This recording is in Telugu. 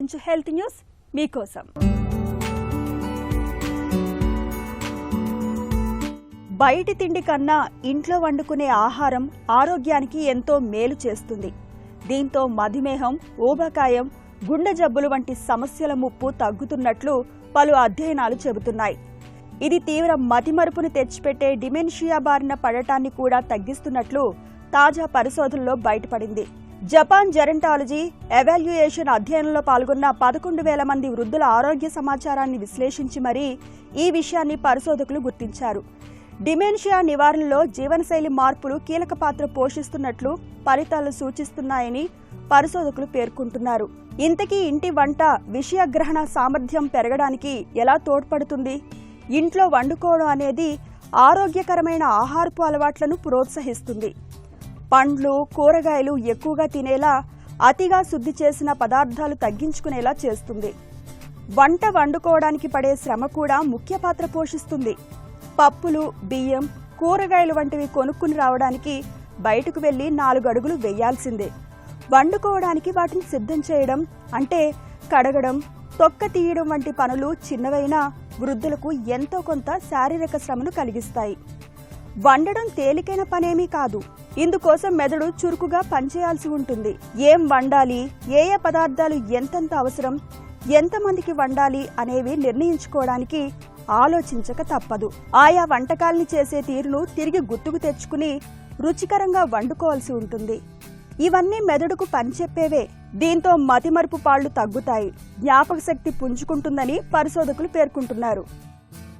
ఇంచు హెల్త్ న్యూస్ మీకోసం. బయటి తిండి కన్నా ఇంట్లో వండుకునే ఆహారం ఆరోగ్యానికి ఎంతో మేలు చేస్తుంది. దీంతో మధుమేహం, ఊబకాయం, గుండె జబ్బులు వంటి సమస్యల ముప్పు తగ్గుతున్నట్లు పలు అధ్యయనాలు చెబుతున్నాయి. ఇది తీవ్ర మతిమరుపును తెచ్చిపెట్టే డిమెన్షియా బారిన పడటాన్ని కూడా తగ్గిస్తున్నట్లు తాజా పరిశోధనలో బయటపడింది. జపాన్ జెరంటాలజీ ఎవాల్యుయేషన్ అధ్యయనంలో పాల్గొన్న 11,000 మంది వృద్ధుల ఆరోగ్య సమాచారాన్ని విశ్లేషించి మరీ ఈ విషయాన్ని పరిశోధకులు గుర్తించారు. డిమెన్షియా నివారణలో జీవనశైలి మార్పులు కీలక పాత్ర పోషిస్తున్నట్లు ఫలితాలు సూచిస్తున్నాయని పరిశోధకులు పేర్కొంటున్నారు. ఇంతకీ ఇంటి వంట విషయగ్రహణ సామర్థ్యం పెరగడానికి ఎలా తోడ్పడుతుంది? ఇంట్లో వండుకోవడం అనేది ఆరోగ్యకరమైన ఆహారపు అలవాట్లను ప్రోత్సహిస్తుంది. పండ్లు, కూరగాయలు ఎక్కువగా తినేలా, అతిగా శుద్ధి చేసిన పదార్థాలు తగ్గించుకునేలా చేస్తుంది. వంట వండుకోవడానికి పడే శ్రమ కూడా ముఖ్య పాత్ర పోషిస్తుంది. పప్పులు, బియ్యం, కూరగాయలు వంటివి కొనుక్కుని రావడానికి బయటకు వెళ్లి 4 అడుగులు వేయాల్సిందే. వండుకోవడానికి వాటిని సిద్ధం చేయడం అంటే కడగడం, తొక్క తీయడం వంటి పనులు చిన్నవైనా వృద్ధులకు ఎంతో కొంత శారీరక శ్రమను కలిగిస్తాయి. వండడం తేలికైన పనేమీ కాదు. ఇందుకోసం మెదడు చురుకుగా పనిచేయాల్సి ఉంటుంది. ఏం వండాలి, ఏ ఏ పదార్థాలు ఎంతెంత అవసరం, ఎంతమందికి వండాలి అనేవి నిర్ణయించుకోవడానికి ఆలోచించక తప్పదు. ఆయా వంటకాల్ని చేసే తీరును తిరిగి గుర్తుకు తెచ్చుకుని రుచికరంగా వండుకోవాల్సి ఉంటుంది. ఇవన్నీ మెదడుకు పనిచెప్పేవే. దీంతో మతిమరుపు పాళ్లు తగ్గుతాయి, జ్ఞాపక శక్తి పుంజుకుంటుందని పరిశోధకులు పేర్కొంటున్నారు.